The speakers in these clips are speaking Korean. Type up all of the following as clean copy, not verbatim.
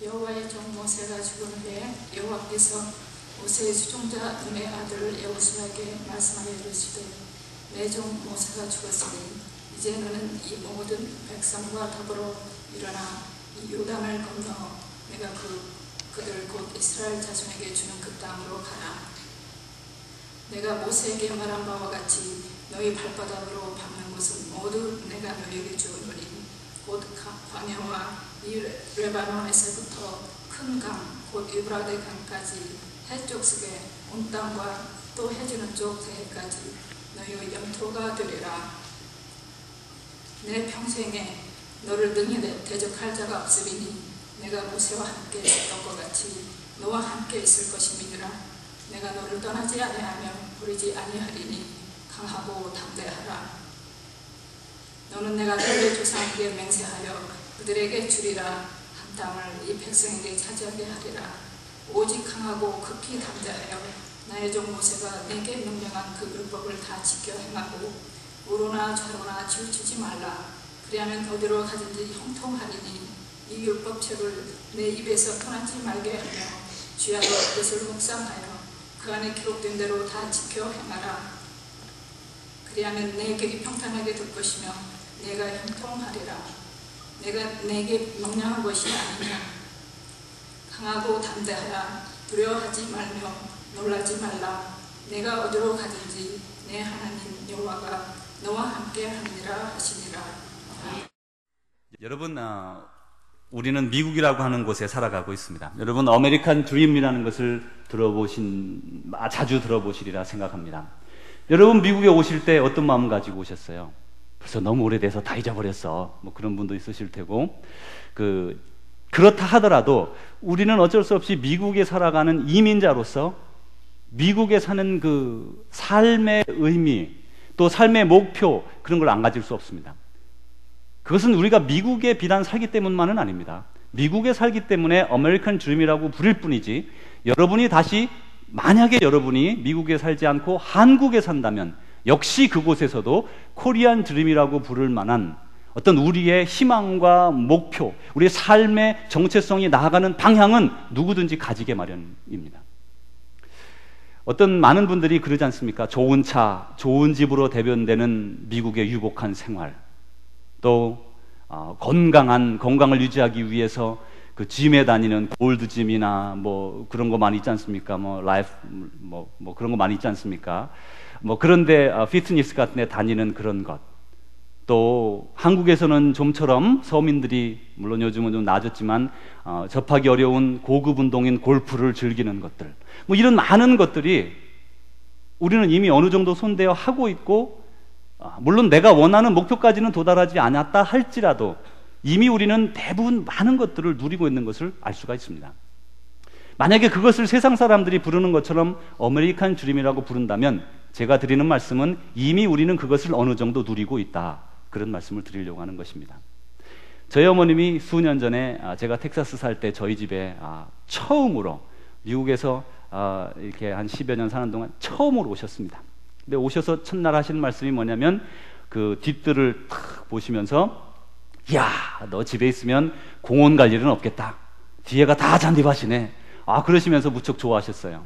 여호와의 종 모세가 죽은 후에 여호와께서 모세의 수종자 눈의 아들 여호수아에게 말씀하여 이르시되 내 종 모세가 죽었으니 이제 너는 이 모든 백성과 더불어 일어나 이 요단을 건너 내가 그들 곧 이스라엘 자손에게 주는 그 땅으로 가라. 내가 모세에게 말한 바와 같이 너희 발바닥으로 밟는 곳은 모두 내가 너희에게 주었노니 곧 광야와 이 레바논에서부터 큰 강 곧 유브라데 강까지 해쪽 속에 온 땅과 또 해지는 쪽 대해까지 너희의 영토가 되리라. 내 평생에 너를 능히 대적할 자가 없으리니 내가 모세와 함께 있었던 것 같이 너와 함께 있을 것임이니라. 내가 너를 떠나지 아니하며 버리지 아니하리니 강하고 담대하라. 너는 내가 너희 조상에게 맹세하여 그들에게 주리라 한 땅을 이 백성에게 차지하게 하리라. 오직 강하고 극히 담대하여 나의 종 모세가 내게 명령한 그 율법을 다 지켜 행하고 우로나 좌로나 치우치지 말라. 그리하면 어디로 가든지 형통하리니 이 율법책을 내 입에서 떠나지 말게 하며 쥐하여 그것을 묵상하여 그 안에 기록된 대로 다 지켜 행하라. 그리하면 내 길이 평탄하게 될 것이며 내가 형통하리라. 내가 내게 명령한 것이 아니냐. 강하고 담대하라. 두려워하지 말며 놀라지 말라. 내가 어디로 가든지 내 하나님 여호와가 너와 함께 하니라 하시니라. 여러분, 우리는 미국이라고 하는 곳에 살아가고 있습니다. 여러분, 아메리칸 드림이라는 것을 자주 들어보시리라 생각합니다. 여러분, 미국에 오실 때 어떤 마음 가지고 오셨어요? 벌써 너무 오래돼서 다 잊어버렸어. 뭐 그런 분도 있으실 테고, 그렇다 하더라도 우리는 어쩔 수 없이 미국에 살아가는 이민자로서 미국에 사는 그 삶의 의미, 또 삶의 목표, 그런 걸 안 가질 수 없습니다. 그것은 우리가 미국에 비단 살기 때문만은 아닙니다. 미국에 살기 때문에 아메리칸 드림이라고 부를 뿐이지, 만약에 여러분이 미국에 살지 않고 한국에 산다면 역시 그곳에서도 코리안 드림이라고 부를 만한 어떤 우리의 희망과 목표, 우리의 삶의 정체성이 나아가는 방향은 누구든지 가지게 마련입니다. 많은 분들이 그러지 않습니까? 좋은 차, 좋은 집으로 대변되는 미국의 유복한 생활, 또 건강을 유지하기 위해서 그 짐에 다니는 골드짐이나 뭐 그런 거 많이 있지 않습니까? 그런 거 많이 있지 않습니까? 그런데 피트니스 같은 데 다니는 그런 것, 또 한국에서는 좀처럼 서민들이 물론 요즘은 좀 나아졌지만 접하기 어려운 고급 운동인 골프를 즐기는 것들, 이런 많은 것들이 우리는 이미 어느 정도 손대어 하고 있고, 물론 내가 원하는 목표까지는 도달하지 않았다 할지라도 이미 우리는 대부분 많은 것들을 누리고 있는 것을 알 수가 있습니다. 만약에 그것을 세상 사람들이 부르는 것처럼 아메리칸 드림이라고 부른다면 제가 드리는 말씀은 이미 우리는 그것을 어느 정도 누리고 있다, 그런 말씀을 드리려고 하는 것입니다. 저희 어머님이 수년 전에 제가 텍사스 살 때 저희 집에 처음으로 미국에서 이렇게 한 10여 년 사는 동안 처음으로 오셨습니다. 근데 오셔서 첫날 하신 말씀이 뭐냐면 그 뒷뜰을 탁 보시면서, 야, 너 집에 있으면 공원 갈 일은 없겠다. 뒤에가 다 잔디밭이네. 그러시면서 무척 좋아하셨어요.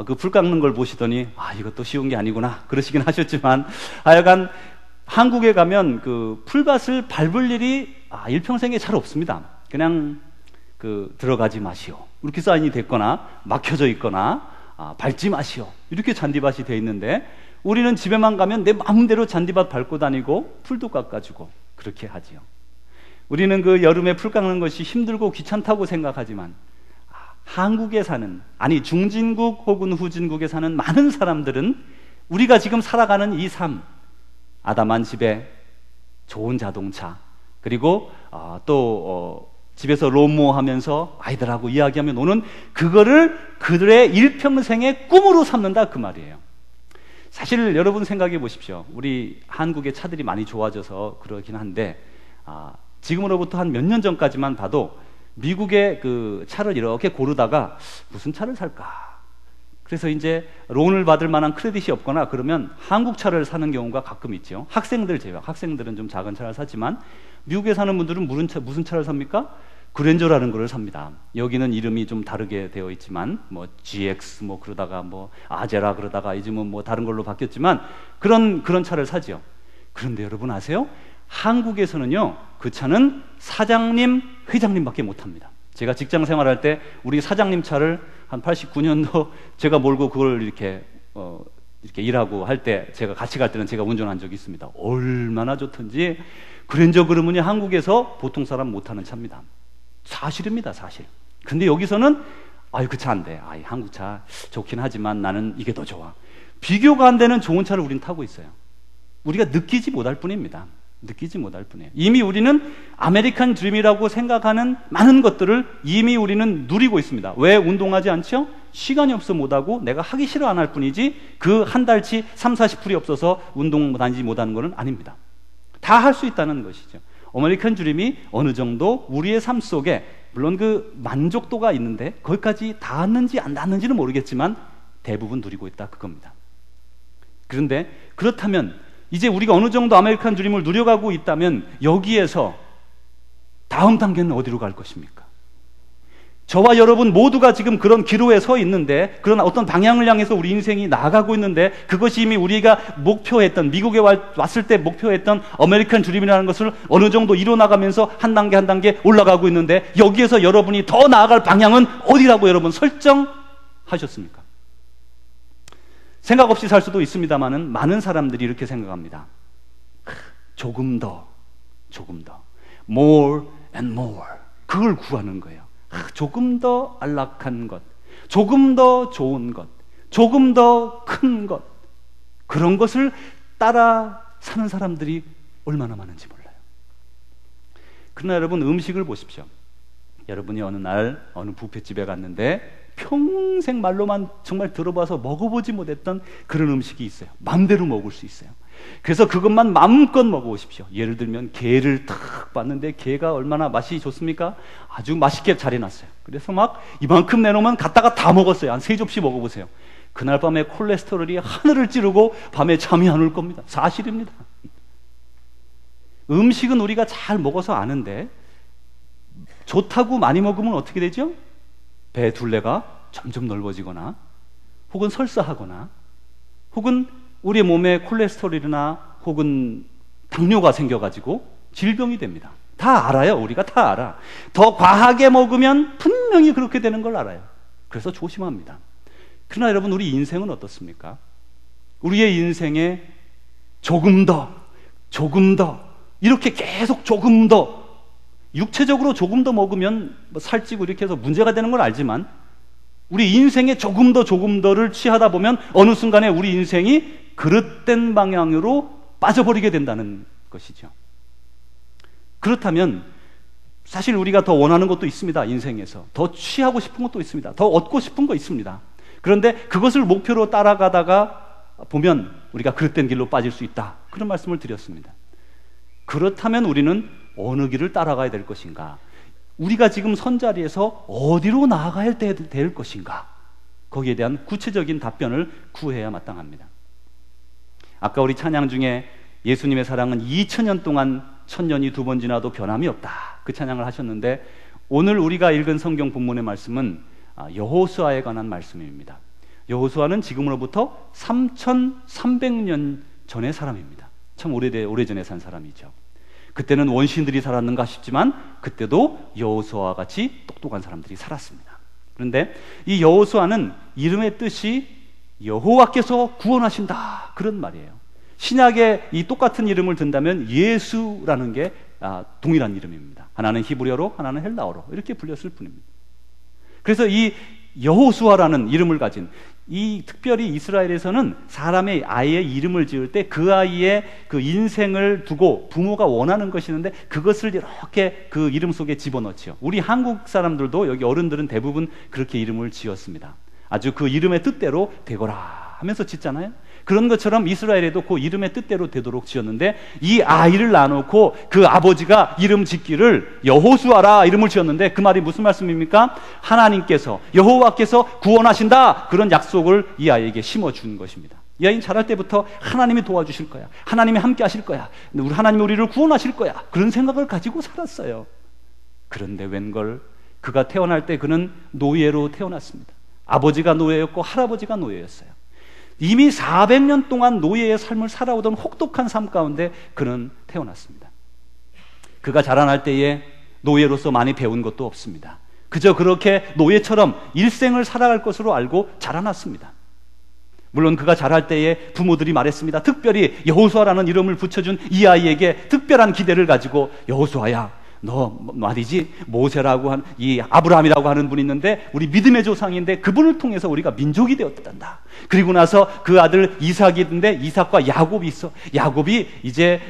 그 풀 깎는 걸 보시더니 이것도 쉬운 게 아니구나 그러시긴 하셨지만, 하여간 한국에 가면 그 풀밭을 밟을 일이 일평생에 잘 없습니다. 그냥 들어가지 마시오 이렇게 사인이 됐거나 막혀져 있거나 밟지 마시오 이렇게 잔디밭이 돼 있는데, 우리는 집에만 가면 내 마음대로 잔디밭 밟고 다니고 풀도 깎아주고 그렇게 하지요. 우리는 그 여름에 풀 깎는 것이 힘들고 귀찮다고 생각하지만 한국에 사는, 중진국 혹은 후진국에 사는 많은 사람들은 우리가 지금 살아가는 이 삶, 아담한 집에 좋은 자동차, 그리고 집에서 롬모 하면서 아이들하고 이야기하며 노는 그거를 그들의 일평생의 꿈으로 삼는다, 그 말이에요. 사실 여러분 생각해 보십시오. 우리 한국의 차들이 많이 좋아져서 그러긴 한데, 지금으로부터 한 몇 년 전까지만 봐도 미국의 그 차를 이렇게 고르다가 무슨 차를 살까? 그래서 이제 론을 받을 만한 크레딧이 없거나 그러면 한국 차를 사는 경우가 가끔 있죠. 학생들 제외. 학생들은 좀 작은 차를 사지만 미국에 사는 분들은 무슨 차를 삽니까? 그랜저라는 거를 삽니다. 여기는 이름이 좀 다르게 되어 있지만 뭐 GX 뭐 그러다가 뭐 아제라 그러다가 요즘은 뭐 다른 걸로 바뀌었지만 그런 차를 사죠. 그런데 여러분 아세요? 한국에서는요 그 차는 사장님, 회장님밖에 못 탑니다. 제가 직장 생활할 때 우리 사장님 차를 한 89년도 제가 몰고 그걸 이렇게 일하고 할 때 제가 같이 갈 때는 제가 운전한 적이 있습니다. 얼마나 좋던지. 그랜저 그러면요 한국에서 보통 사람 못 타는 차입니다. 사실입니다, 사실. 근데 여기서는 아유 그 차 안 돼. 아이 한국 차 좋긴 하지만 나는 이게 더 좋아. 비교가 안 되는 좋은 차를 우리는 타고 있어요. 우리가 느끼지 못할 뿐입니다. 느끼지 못할 뿐이에요. 이미 우리는 아메리칸 드림이라고 생각하는 많은 것들을 이미 우리는 누리고 있습니다. 왜 운동하지 않죠? 시간이 없어 못하고 내가 하기 싫어 안 할 뿐이지 그 한 달치 30-40풀이 없어서 운동 다니지 못하는 것은 아닙니다. 다 할 수 있다는 것이죠. 아메리칸 드림이 어느 정도 우리의 삶 속에 물론 그 만족도가 있는데 거기까지 닿았는지 안 닿았는지는 모르겠지만 대부분 누리고 있다 그겁니다. 그런데 그렇다면 이제 우리가 어느 정도 아메리칸 드림을 누려가고 있다면 여기에서 다음 단계는 어디로 갈 것입니까? 저와 여러분 모두가 지금 그런 기로에 서 있는데 그런 어떤 방향을 향해서 우리 인생이 나아가고 있는데 그것이 이미 우리가 목표했던 미국에 왔을 때 목표했던 아메리칸 드림이라는 것을 어느 정도 이뤄나가면서 한 단계 한 단계 올라가고 있는데 여기에서 여러분이 더 나아갈 방향은 어디라고 여러분 설정하셨습니까? 생각 없이 살 수도 있습니다만은 많은 사람들이 이렇게 생각합니다. 조금 더 more and more 그걸 구하는 거예요. 조금 더 안락한 것, 조금 더 좋은 것, 조금 더 큰 것, 그런 것을 따라 사는 사람들이 얼마나 많은지 몰라요. 그러나 여러분 음식을 보십시오. 여러분이 어느 날 어느 뷔페집에 갔는데 평생 말로만 정말 들어봐서 먹어보지 못했던 그런 음식이 있어요. 마음대로 먹을 수 있어요. 그래서 그것만 마음껏 먹어보십시오. 예를 들면 게를 탁 봤는데 게가 얼마나 맛이 좋습니까? 아주 맛있게 잘 해놨어요. 그래서 막 이만큼 내놓으면 갖다가 다 먹었어요. 한 3접시 먹어보세요. 그날 밤에 콜레스테롤이 하늘을 찌르고 밤에 잠이 안 올 겁니다. 사실입니다. 음식은 우리가 잘 먹어서 아는데 좋다고 많이 먹으면 어떻게 되죠? 배 둘레가 점점 넓어지거나 혹은 설사하거나 혹은 우리 몸에 콜레스테롤이나 혹은 당뇨가 생겨가지고 질병이 됩니다. 다 알아요. 우리가 다 알아. 더 과하게 먹으면 분명히 그렇게 되는 걸 알아요. 그래서 조심합니다. 그러나 여러분 우리 인생은 어떻습니까? 우리의 인생에 조금 더 이렇게 계속 조금 더 육체적으로 조금 더 먹으면 살찌고 이렇게 해서 문제가 되는 걸 알지만 우리 인생에 조금 더를 취하다 보면 어느 순간에 우리 인생이 그릇된 방향으로 빠져버리게 된다는 것이죠. 그렇다면 사실 우리가 더 원하는 것도 있습니다. 인생에서 더 취하고 싶은 것도 있습니다. 더 얻고 싶은 거 있습니다. 그런데 그것을 목표로 따라가다가 보면 우리가 그릇된 길로 빠질 수 있다. 그런 말씀을 드렸습니다. 그렇다면 우리는 어느 길을 따라가야 될 것인가? 우리가 지금 선 자리에서 어디로 나아가야 될 것인가? 거기에 대한 구체적인 답변을 구해야 마땅합니다. 아까 우리 찬양 중에 예수님의 사랑은 2000년 동안 천년이 두 번 지나도 변함이 없다. 그 찬양을 하셨는데 오늘 우리가 읽은 성경 본문의 말씀은 여호수아에 관한 말씀입니다. 여호수아는 지금으로부터 3300년 전의 사람입니다. 참 오래전에 산 사람이죠. 그때는 원시인들이 살았는가 싶지만 그때도 여호수아와 같이 똑똑한 사람들이 살았습니다. 그런데 이 여호수아는 이름의 뜻이 여호와께서 구원하신다 그런 말이에요. 신약에 이 똑같은 이름을 든다면 예수라는 게 동일한 이름입니다. 하나는 히브리어로 하나는 헬라어로 이렇게 불렸을 뿐입니다. 그래서 이 여호수아라는 이름을 가진 이 특별히 이스라엘에서는 사람의 아이의 이름을 지을 때 그 아이의 그 인생을 두고 부모가 원하는 것이 있는데 그것을 이렇게 그 이름 속에 집어넣지요. 우리 한국 사람들도 여기 어른들은 대부분 그렇게 이름을 지었습니다. 아주 그 이름의 뜻대로 되거라 하면서 짓잖아요. 그런 것처럼 이스라엘에도 그 이름의 뜻대로 되도록 지었는데 이 아이를 낳아놓고 그 아버지가 이름 짓기를 여호수아라 이름을 지었는데 그 말이 무슨 말씀입니까? 하나님께서 여호와께서 구원하신다 그런 약속을 이 아이에게 심어준 것입니다. 이 아이는 자랄 때부터 하나님이 도와주실 거야, 하나님이 함께 하실 거야, 우리 하나님이 우리를 구원하실 거야 그런 생각을 가지고 살았어요. 그런데 웬걸 그가 태어날 때 그는 노예로 태어났습니다. 아버지가 노예였고 할아버지가 노예였어요. 이미 400년 동안 노예의 삶을 살아오던 혹독한 삶 가운데 그는 태어났습니다. 그가 자라날 때에 노예로서 많이 배운 것도 없습니다. 그저 그렇게 노예처럼 일생을 살아갈 것으로 알고 자라났습니다. 물론 그가 자랄 때에 부모들이 말했습니다. 특별히 여호수아라는 이름을 붙여준 이 아이에게 특별한 기대를 가지고, 여호수아야, 너 말이지 모세라고 한 이 아브라함이라고 하는 분이 있는데 우리 믿음의 조상인데 그분을 통해서 우리가 민족이 되었단다. 그리고 나서 그 아들 이삭이 있는데 이삭과 야곱이 있어. 야곱이 이제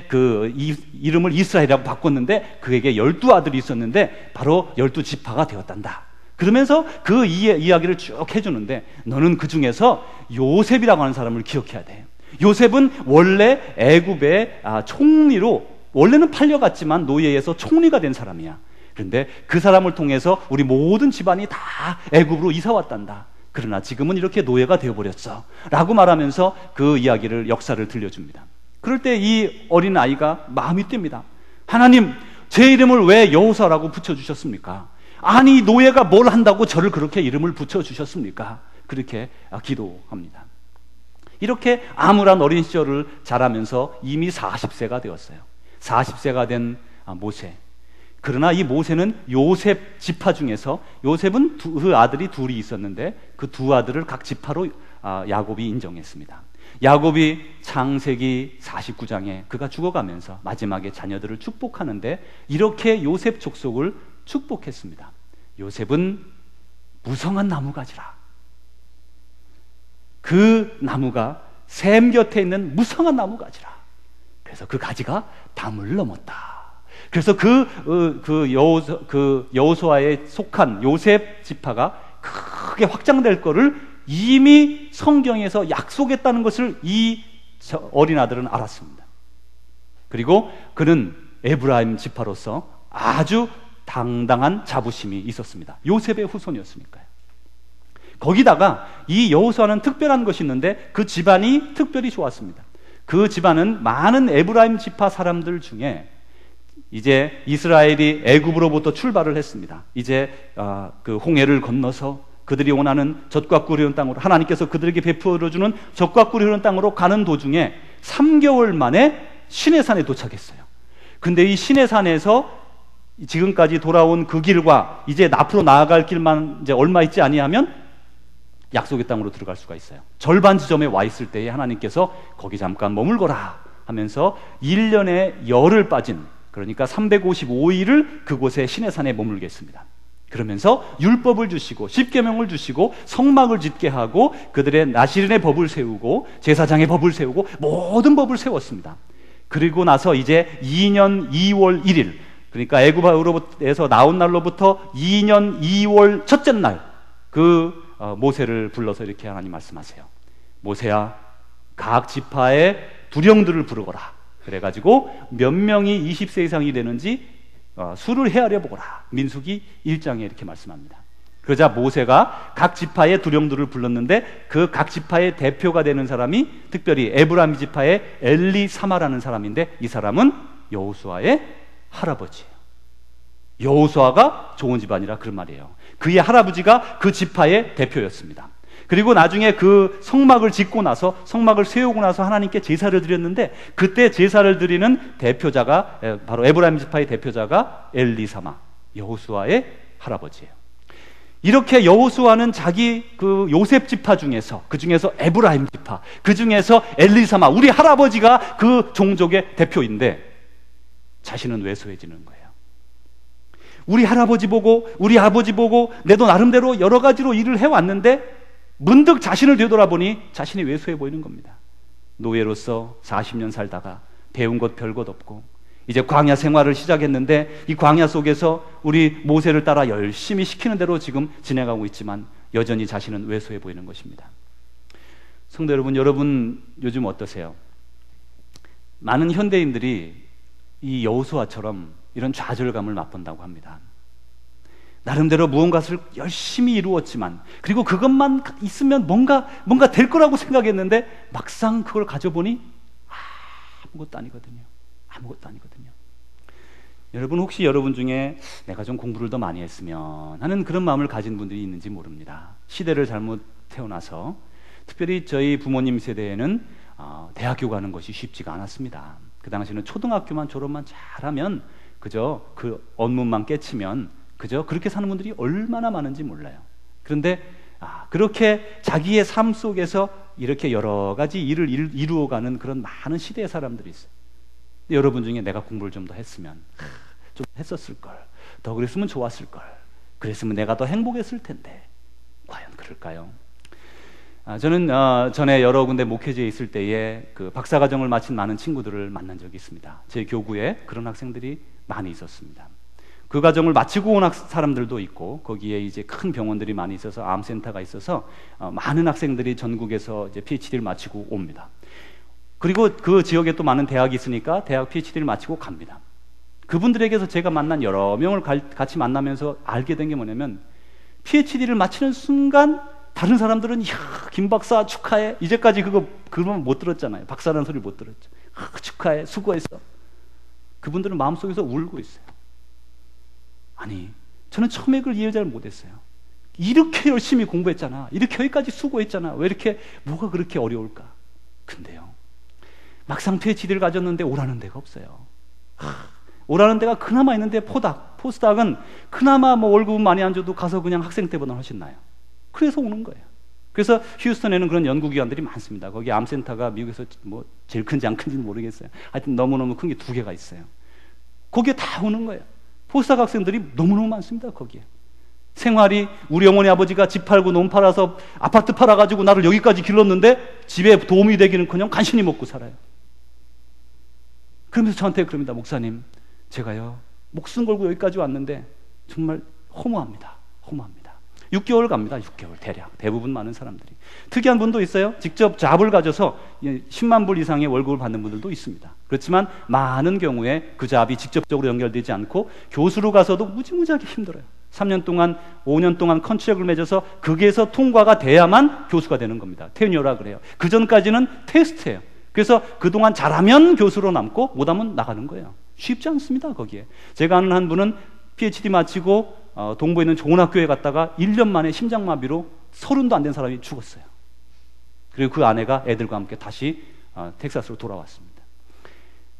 이름을 이스라엘이라고 바꿨는데 그에게 12아들이 있었는데 바로 12지파가 되었단다. 그러면서 그 이야기를 쭉 해주는데, 너는 그 중에서 요셉이라고 하는 사람을 기억해야 돼. 요셉은 원래 애굽의 총리로, 원래는 팔려갔지만 노예에서 총리가 된 사람이야. 그런데 그 사람을 통해서 우리 모든 집안이 다 애굽으로 이사 왔단다. 그러나 지금은 이렇게 노예가 되어버렸어 라고 말하면서 그 이야기를, 역사를 들려줍니다. 그럴 때 이 어린 아이가 마음이 뜹니다. 하나님, 제 이름을 왜 여호수아라고 붙여주셨습니까? 아니, 노예가 뭘 한다고 저를 그렇게 이름을 붙여주셨습니까? 그렇게 기도합니다. 이렇게 암울한 어린 시절을 자라면서 이미 40세가 되었어요. 40세가 된 모세. 그러나 이 모세는 요셉 지파 중에서, 요셉은 그 아들이 둘이 있었는데 그 두 아들을 각 지파로 야곱이 인정했습니다. 야곱이 창세기 49장에 그가 죽어가면서 마지막에 자녀들을 축복하는데 이렇게 요셉 족속을 축복했습니다. 요셉은 무성한 나무가지라. 그 나무가 샘 곁에 있는 무성한 나무가지라. 그래서 그 가지가 담을 넘었다. 그래서 여호수아에 속한 요셉 지파가 크게 확장될 거를 이미 성경에서 약속했다는 것을 이 어린 아들은 알았습니다. 그리고 그는 에브라임 지파로서 아주 당당한 자부심이 있었습니다. 요셉의 후손이었으니까요. 거기다가 이 여호수아는 특별한 것이 있는데 그 집안이 특별히 좋았습니다. 그 집안은 많은 에브라임 지파 사람들 중에 이제 이스라엘이 애굽으로부터 출발을 했습니다. 이제 그 홍해를 건너서 그들이 원하는 젖과 꿀이 흐르는 땅으로, 하나님께서 그들에게 베풀어주는 젖과 꿀이 흐르는 땅으로 가는 도중에 3개월 만에 시내산에 도착했어요. 근데 이 시내산에서 지금까지 돌아온 그 길과 이제 앞으로 나아갈 길만 이제 얼마 있지 아니하면 약속의 땅으로 들어갈 수가 있어요. 절반 지점에 와 있을 때에 하나님께서 거기 잠깐 머물거라 하면서 1년의 열을 빠진, 그러니까 355일을 그곳에 시내산에 머물게 했습니다. 그러면서 율법을 주시고 십계명을 주시고 성막을 짓게 하고 그들의 나시린의 법을 세우고 제사장의 법을 세우고 모든 법을 세웠습니다. 그리고 나서 이제 2년 2월 1일, 그러니까 애굽으로부터 나온 날로부터 2년 2월 첫째 날 모세를 불러서 이렇게 하나님 말씀하세요. 모세야, 각 지파의 두령들을 부르거라. 그래가지고 몇 명이 20세 이상이 되는지 수를 헤아려 보거라. 민수기 1장에 이렇게 말씀합니다. 그러자 모세가 각 지파의 두령들을 불렀는데 그 각 지파의 대표가 되는 사람이 특별히 에브라임 지파의 엘리사마라는 사람인데, 이 사람은 여호수아의 할아버지예요. 여호수아가 좋은 집안이라 그런 말이에요. 그의 할아버지가 그 지파의 대표였습니다. 그리고 나중에 그 성막을 짓고 나서, 성막을 세우고 나서 하나님께 제사를 드렸는데, 그때 제사를 드리는 대표자가 바로 에브라임 지파의 대표자가 엘리사마, 여호수아의 할아버지예요. 이렇게 여호수아는 자기 그 요셉 지파 중에서, 그 중에서 에브라임 지파, 그 중에서 엘리사마, 우리 할아버지가 그 종족의 대표인데 자신은 왜소해지는 거예요. 우리 할아버지 보고 우리 아버지 보고 내도 나름대로 여러 가지로 일을 해왔는데 문득 자신을 되돌아보니 자신이 왜소해 보이는 겁니다. 노예로서 40년 살다가 배운 것 별것 없고 이제 광야 생활을 시작했는데 이 광야 속에서 우리 모세를 따라 열심히 시키는 대로 지금 진행하고 있지만 여전히 자신은 왜소해 보이는 것입니다. 성도 여러분, 여러분 요즘 어떠세요? 많은 현대인들이 이 여호수아처럼 이런 좌절감을 맛본다고 합니다. 나름대로 무언가를 열심히 이루었지만, 그리고 그것만 있으면 뭔가 될 거라고 생각했는데 막상 그걸 가져보니 아무것도 아니거든요. 아무것도 아니거든요. 여러분 혹시 여러분 중에 내가 좀 공부를 더 많이 했으면 하는 그런 마음을 가진 분들이 있는지 모릅니다. 시대를 잘못 태어나서 특별히 저희 부모님 세대에는 대학교 가는 것이 쉽지가 않았습니다. 그 당시에는 초등학교만 졸업만 잘하면 그저 그 언문만 깨치면 그저 그렇게 사는 분들이 얼마나 많은지 몰라요. 그런데 그렇게 자기의 삶 속에서 이렇게 여러 가지 일을 이루어가는 그런 많은 시대의 사람들이 있어요. 여러분 중에 내가 공부를 좀 더 했으면 좀 했었을 걸, 더 그랬으면 좋았을 걸, 그랬으면 내가 더 행복했을 텐데 과연 그럴까요? 저는 전에 여러 군데 목회지에 있을 때에 그 박사과정을 마친 많은 친구들을 만난 적이 있습니다. 제 교구에 그런 학생들이 많이 있었습니다. 그 과정을 마치고 온 사람들도 있고 거기에 이제 큰 병원들이 많이 있어서 암센터가 있어서 많은 학생들이 전국에서 이제 PhD를 마치고 옵니다. 그리고 그 지역에 또 많은 대학이 있으니까 대학 PhD를 마치고 갑니다. 그분들에게서 제가 만난 여러 명을 같이 만나면서 알게 된 게 뭐냐면 PhD를 마치는 순간 다른 사람들은 김 박사 축하해, 이제까지 그러면 못 들었잖아요. 박사라는 소리 못 들었죠. 축하해, 수고했어. 그분들은 마음속에서 울고 있어요. 아니, 저는 처음에 그걸 이해를 잘 못했어요. 이렇게 열심히 공부했잖아, 이렇게 여기까지 수고했잖아, 왜 이렇게 뭐가 그렇게 어려울까? 근데요, 막상 PhD를 가졌는데 오라는 데가 없어요. 오라는 데가 그나마 있는데 포스닥은 그나마 뭐 월급은 많이 안 줘도 가서 그냥 학생 때보다 훨씬 나아요. 그래서 오는 거예요. 그래서 휴스턴에는 그런 연구기관들이 많습니다. 거기 암센터가 미국에서 뭐 제일 큰지 안 큰지는 모르겠어요. 하여튼 너무너무 큰 게 2개가 있어요. 거기에 다 오는 거예요. 포스닥 학생들이 너무너무 많습니다. 거기에 생활이, 우리 어머니 아버지가 집 팔고 논 팔아서 아파트 팔아가지고 나를 여기까지 길렀는데 집에 도움이 되기는커녕 간신히 먹고 살아요. 그러면서 저한테 그럽니다. 목사님, 제가요 목숨 걸고 여기까지 왔는데 정말 허무합니다. 6개월 갑니다. 6개월 대략. 대부분 많은 사람들이. 특이한 분도 있어요. 직접 잡을 가져서 10만 불 이상의 월급을 받는 분들도 있습니다. 그렇지만 많은 경우에 그 잡이 직접적으로 연결되지 않고 교수로 가서도 무지무지하게 힘들어요. 3년 동안 5년 동안 컨트랙을 맺어서 거기에서 통과가 돼야만 교수가 되는 겁니다. 테뉴어라 그래요. 그 전까지는 테스트예요. 그래서 그동안 잘하면 교수로 남고 못하면 나가는 거예요. 쉽지 않습니다. 거기에 제가 아는 한 분은 PhD 마치고 동부에 있는 좋은 학교에 갔다가 1년 만에 심장마비로 30도 안 된 사람이 죽었어요. 그리고 그 아내가 애들과 함께 다시 텍사스로 돌아왔습니다.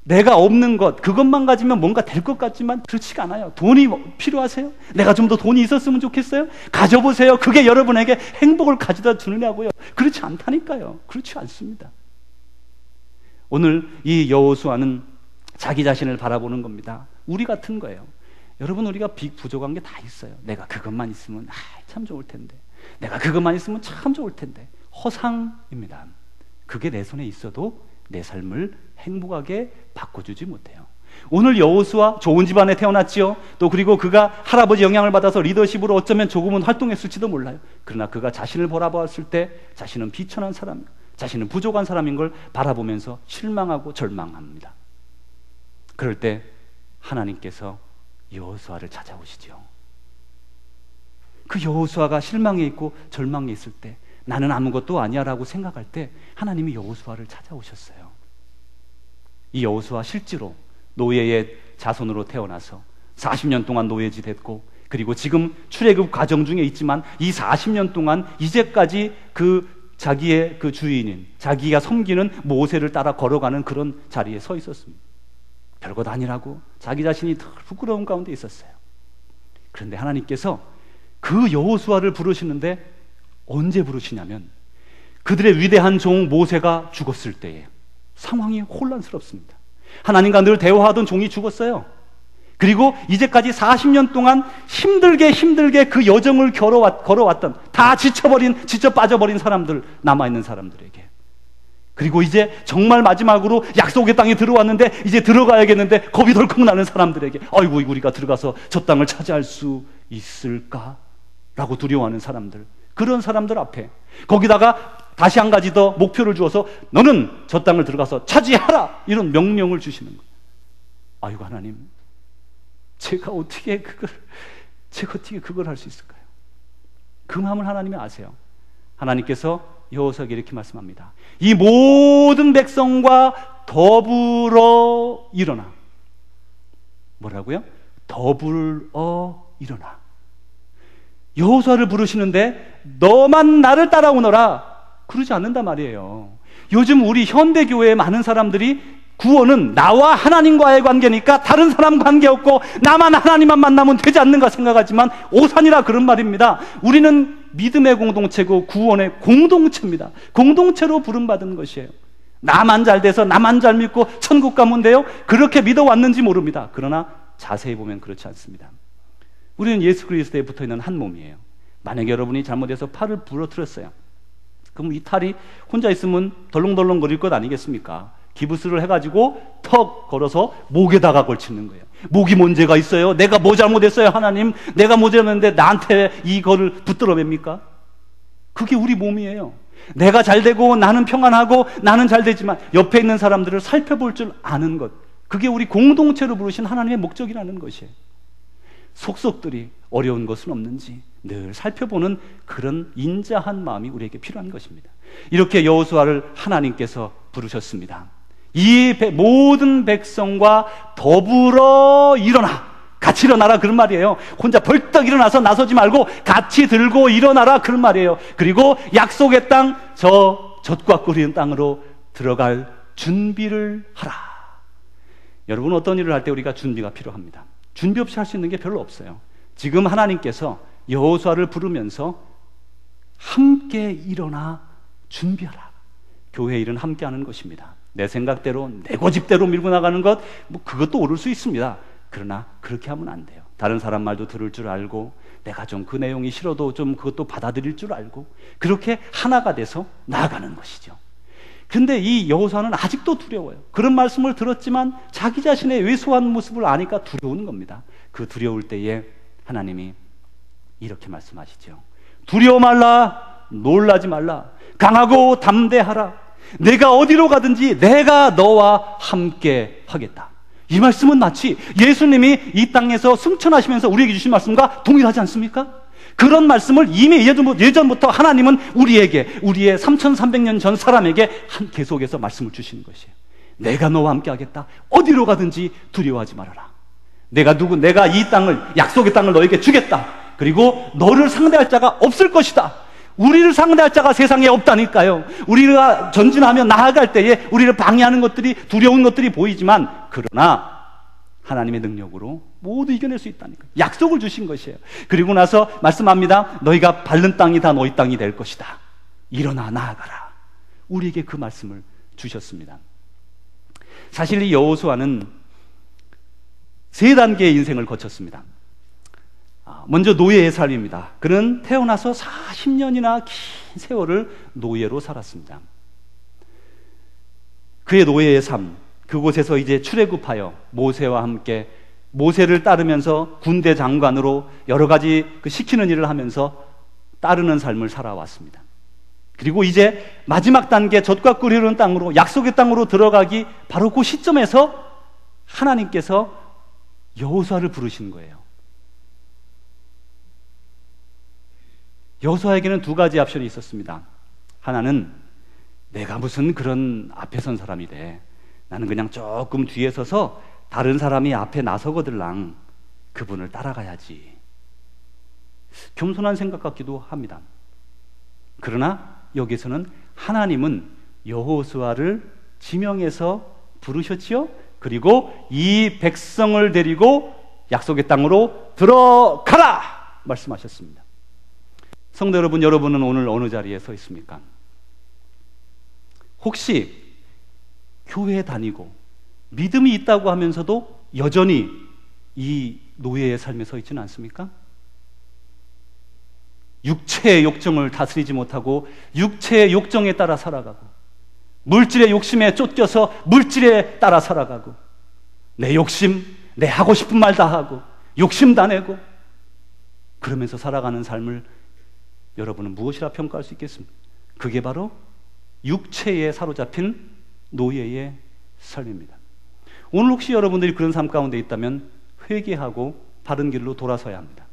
내가 없는 것, 그것만 가지면 뭔가 될 것 같지만 그렇지가 않아요. 돈이 필요하세요? 내가 좀 더 돈이 있었으면 좋겠어요? 가져보세요. 그게 여러분에게 행복을 가져다 주느냐고요. 그렇지 않다니까요. 그렇지 않습니다. 오늘 이 여호수아는 자기 자신을 바라보는 겁니다. 우리 같은 거예요. 여러분, 우리가 부족한 게 다 있어요. 내가 그것만 있으면 참 좋을 텐데, 내가 그것만 있으면 참 좋을 텐데. 허상입니다. 그게 내 손에 있어도 내 삶을 행복하게 바꿔주지 못해요. 오늘 여호수아 좋은 집안에 태어났지요. 또 그리고 그가 할아버지 영향을 받아서 리더십으로 어쩌면 조금은 활동했을지도 몰라요. 그러나 그가 자신을 바라보았을 때 자신은 비천한 사람, 자신은 부족한 사람인 걸 바라보면서 실망하고 절망합니다. 그럴 때 하나님께서 여호수아를 찾아오시죠. 그 여호수아가 실망해 있고 절망해 있을 때, 나는 아무것도 아니야 라고 생각할 때 하나님이 여호수아를 찾아오셨어요. 이 여호수아 실제로 노예의 자손으로 태어나서 40년 동안 노예지 됐고, 그리고 지금 출애굽 과정 중에 있지만 이 40년 동안 이제까지 자기의 그 주인인, 자기가 섬기는 모세를 따라 걸어가는 그런 자리에 서 있었습니다. 별것 아니라고 자기 자신이 더 부끄러운 가운데 있었어요. 그런데 하나님께서 그 여호수아를 부르시는데 언제 부르시냐면 그들의 위대한 종 모세가 죽었을 때에 상황이 혼란스럽습니다. 하나님과 늘 대화하던 종이 죽었어요. 그리고 이제까지 40년 동안 힘들게 그 여정을 걸어왔던, 다 지쳐 빠져버린 사람들, 남아있는 사람들에게, 그리고 이제 정말 마지막으로 약속의 땅에 들어왔는데 이제 들어가야겠는데 겁이 덜컥 나는 사람들에게, 아이고 우리가 들어가서 저 땅을 차지할 수 있을까? 라고 두려워하는 사람들, 그런 사람들 앞에 거기다가 다시 한 가지 더 목표를 주어서 너는 저 땅을 들어가서 차지하라, 이런 명령을 주시는 거예요. 아이고 하나님, 제가 어떻게 그걸 할 수 있을까요? 그 마음을 하나님이 아세요. 하나님께서 여호수아에게 이렇게 말씀합니다. 이 모든 백성과 더불어 일어나. 뭐라고요? 더불어 일어나. 여호수아를 부르시는데 너만 나를 따라오너라 그러지 않는단 말이에요. 요즘 우리 현대교회의 많은 사람들이 구원은 나와 하나님과의 관계니까 다른 사람 관계없고 나만 하나님만 만나면 되지 않는가 생각하지만 오산이라 그런 말입니다. 우리는 믿음의 공동체고 구원의 공동체입니다. 공동체로 부름받은 것이에요. 나만 잘 돼서 나만 잘 믿고 천국 가면 돼요? 그렇게 믿어왔는지 모릅니다. 그러나 자세히 보면 그렇지 않습니다. 우리는 예수 그리스도에 붙어있는 한 몸이에요. 만약에 여러분이 잘못해서 팔을 부러뜨렸어요. 그럼 이 탈이 혼자 있으면 덜렁덜렁 거릴 것 아니겠습니까? 기부스를 해가지고 턱 걸어서 목에다가 걸치는 거예요. 목이 문제가 있어요? 내가 뭐 잘못했어요? 하나님, 내가 뭐 잘못했는데 나한테 이거를 붙들어 맵니까? 그게 우리 몸이에요. 내가 잘 되고 나는 평안하고 나는 잘 되지만 옆에 있는 사람들을 살펴볼 줄 아는 것, 그게 우리 공동체로 부르신 하나님의 목적이라는 것이에요. 속속들이 어려운 것은 없는지 늘 살펴보는 그런 인자한 마음이 우리에게 필요한 것입니다. 이렇게 여호수아를 하나님께서 부르셨습니다. 이 모든 백성과 더불어 일어나, 같이 일어나라 그런 말이에요. 혼자 벌떡 일어나서 나서지 말고 같이 들고 일어나라 그런 말이에요. 그리고 약속의 땅, 저 젖과 꿀이는 땅으로 들어갈 준비를 하라. 여러분, 어떤 일을 할 때 우리가 준비가 필요합니다. 준비 없이 할 수 있는 게 별로 없어요. 지금 하나님께서 여호수아를 부르면서 함께 일어나 준비하라. 교회 일은 함께 하는 것입니다. 내 생각대로 내 고집대로 밀고 나가는 것, 그것도 옳을 수 있습니다. 그러나 그렇게 하면 안 돼요. 다른 사람 말도 들을 줄 알고, 내가 좀 그 내용이 싫어도 좀 그것도 받아들일 줄 알고, 그렇게 하나가 돼서 나아가는 것이죠. 근데 이 여호수아는 아직도 두려워요. 그런 말씀을 들었지만 자기 자신의 왜소한 모습을 아니까 두려운 겁니다. 그 두려울 때에 하나님이 이렇게 말씀하시죠. 두려워 말라, 놀라지 말라, 강하고 담대하라. 내가 어디로 가든지 내가 너와 함께 하겠다. 이 말씀은 마치 예수님이 이 땅에서 승천하시면서 우리에게 주신 말씀과 동일하지 않습니까? 그런 말씀을 이미 예전부터 하나님은 우리에게, 우리의 3300년 전 사람에게 계속해서 말씀을 주시는 것이에요. 내가 너와 함께 하겠다. 어디로 가든지 두려워하지 말아라. 내가 이 땅을, 약속의 땅을 너에게 주겠다. 그리고 너를 상대할 자가 없을 것이다. 우리를 상대할 자가 세상에 없다니까요. 우리가 전진하며 나아갈 때에 우리를 방해하는 것들이, 두려운 것들이 보이지만, 그러나 하나님의 능력으로 모두 이겨낼 수 있다니까. 약속을 주신 것이에요. 그리고 나서 말씀합니다. 너희가 밟는 땅이 다 너희 땅이 될 것이다. 일어나 나아가라. 우리에게 그 말씀을 주셨습니다. 사실 이 여호수아는 세 단계의 인생을 거쳤습니다. 먼저 노예의 삶입니다. 그는 태어나서 40년이나 긴 세월을 노예로 살았습니다. 그의 노예의 삶, 그곳에서 이제 출애굽하여 모세와 함께 모세를 따르면서 군대 장관으로 여러 가지 시키는 일을 하면서 따르는 삶을 살아왔습니다. 그리고 이제 마지막 단계, 젖과 꿀이 흐르는 땅으로, 약속의 땅으로 들어가기 바로 그 시점에서 하나님께서 여호수아를 부르신 거예요. 여호수아에게는 두 가지 옵션이 있었습니다. 하나는 내가 무슨 그런 앞에 선 사람이 돼. 나는 그냥 조금 뒤에 서서 다른 사람이 앞에 나서거들랑 그분을 따라가야지. 겸손한 생각 같기도 합니다. 그러나 여기서는 하나님은 여호수아를 지명해서 부르셨지요. 그리고 이 백성을 데리고 약속의 땅으로 들어가라 말씀하셨습니다. 성도 여러분, 여러분은 오늘 어느 자리에 서 있습니까? 혹시 교회에 다니고 믿음이 있다고 하면서도 여전히 이 노예의 삶에 서 있지는 않습니까? 육체의 욕정을 다스리지 못하고 육체의 욕정에 따라 살아가고, 물질의 욕심에 쫓겨서 물질에 따라 살아가고, 내 욕심, 내 하고 싶은 말 다 하고 욕심 다 내고, 그러면서 살아가는 삶을 여러분은 무엇이라 평가할 수 있겠습니까? 그게 바로 육체에 사로잡힌 노예의 삶입니다. 오늘 혹시 여러분들이 그런 삶 가운데 있다면 회개하고 바른 길로 돌아서야 합니다.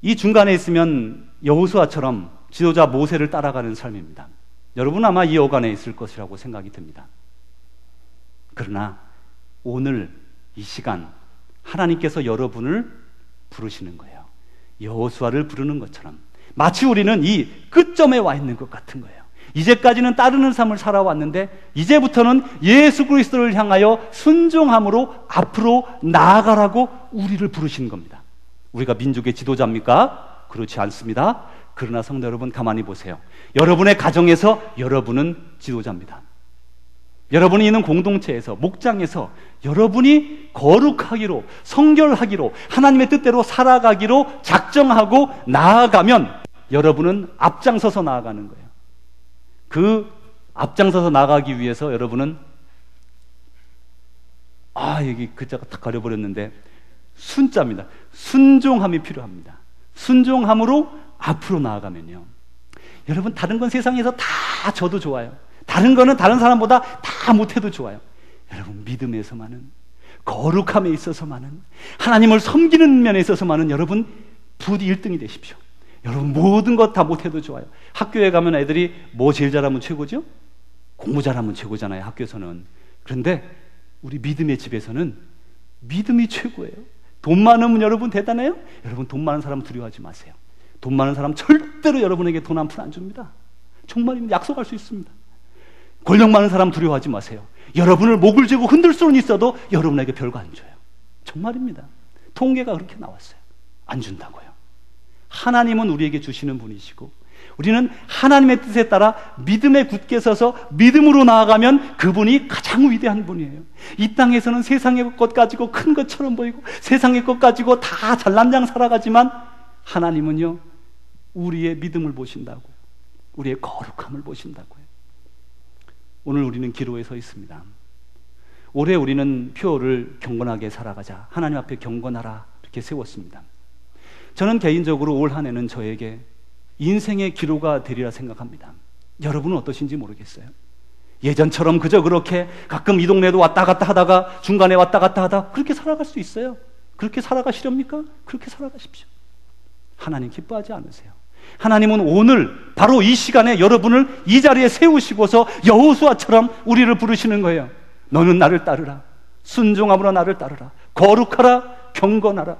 이 중간에 있으면 여호수아처럼 지도자 모세를 따라가는 삶입니다. 여러분 아마 이 어간에 있을 것이라고 생각이 듭니다. 그러나 오늘 이 시간 하나님께서 여러분을 부르시는 거예요. 여호수아를 부르는 것처럼 마치 우리는 이 끝점에 와 있는 것 같은 거예요. 이제까지는 따르는 삶을 살아왔는데 이제부터는 예수 그리스도를 향하여 순종함으로 앞으로 나아가라고 우리를 부르시는 겁니다. 우리가 민족의 지도자입니까? 그렇지 않습니다. 그러나 성도 여러분, 가만히 보세요. 여러분의 가정에서 여러분은 지도자입니다. 여러분이 있는 공동체에서, 목장에서 여러분이 거룩하기로, 성결하기로, 하나님의 뜻대로 살아가기로 작정하고 나아가면 여러분은 앞장서서 나아가는 거예요. 그 앞장서서 나가기 위해서 여러분은 여기 글자가 딱 가려버렸는데 순자입니다. 순종함이 필요합니다. 순종함으로 앞으로 나아가면요, 여러분, 다른 건 세상에서 다 져도 좋아요. 다른 거는 다른 사람보다 다 못해도 좋아요. 여러분, 믿음에서만은, 거룩함에 있어서만은, 하나님을 섬기는 면에 있어서만은 여러분 부디 1등이 되십시오. 여러분, 모든 것 다 못해도 좋아요. 학교에 가면 애들이 뭐 제일 잘하면 최고죠? 공부 잘하면 최고잖아요, 학교에서는. 그런데 우리 믿음의 집에서는 믿음이 최고예요. 돈 많으면 여러분 대단해요? 여러분, 돈 많은 사람 두려워하지 마세요. 돈 많은 사람 절대로 여러분에게 돈 한 푼 안 줍니다. 정말입니다. 약속할 수 있습니다. 권력 많은 사람 두려워하지 마세요. 여러분을 목을 쥐고 흔들 수는 있어도 여러분에게 별거 안 줘요. 정말입니다. 통계가 그렇게 나왔어요. 안 준다고요. 하나님은 우리에게 주시는 분이시고, 우리는 하나님의 뜻에 따라 믿음에 굳게 서서 믿음으로 나아가면 그분이 가장 위대한 분이에요. 이 땅에서는 세상의 것 가지고 큰 것처럼 보이고 세상의 것 가지고 다 잘난장 살아가지만 하나님은요, 우리의 믿음을 보신다고, 우리의 거룩함을 보신다고요. 오늘 우리는 기로에 서 있습니다. 올해 우리는 표를 경건하게 살아가자, 하나님 앞에 경건하라, 이렇게 세웠습니다. 저는 개인적으로 올 한 해는 저에게 인생의 기로가 되리라 생각합니다. 여러분은 어떠신지 모르겠어요. 예전처럼 그저 그렇게 가끔 이 동네도 왔다 갔다 하다가 중간에 왔다 갔다 하다 그렇게 살아갈 수 있어요. 그렇게 살아가시렵니까? 그렇게 살아가십시오. 하나님 기뻐하지 않으세요. 하나님은 오늘 바로 이 시간에 여러분을 이 자리에 세우시고서 여호수아처럼 우리를 부르시는 거예요. 너는 나를 따르라. 순종함으로 나를 따르라. 거룩하라. 경건하라.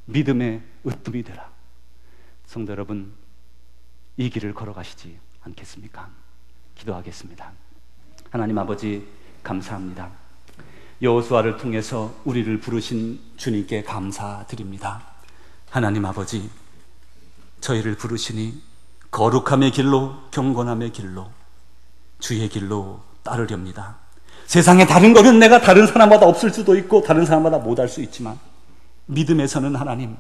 믿음의 으뜸이 되라. 성도 여러분, 이 길을 걸어가시지 않겠습니까? 기도하겠습니다. 하나님 아버지, 감사합니다. 여호수아를 통해서 우리를 부르신 주님께 감사드립니다. 하나님 아버지, 저희를 부르시니 거룩함의 길로, 경건함의 길로, 주의 길로 따르렵니다. 세상에 다른 거는 내가 다른 사람마다 없을 수도 있고 다른 사람마다 못할 수 있지만 믿음에서는 하나님,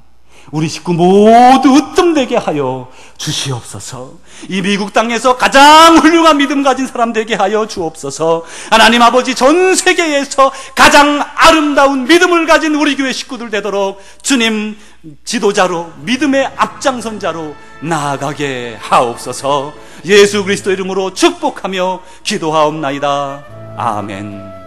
우리 식구 모두 으뜸되게 하여 주시옵소서. 이 미국 땅에서 가장 훌륭한 믿음 가진 사람 되게 하여 주옵소서. 하나님 아버지, 전 세계에서 가장 아름다운 믿음을 가진 우리 교회 식구들 되도록 주님 지도자로, 믿음의 앞장선자로 나아가게 하옵소서. 예수 그리스도 이름으로 축복하며 기도하옵나이다. 아멘.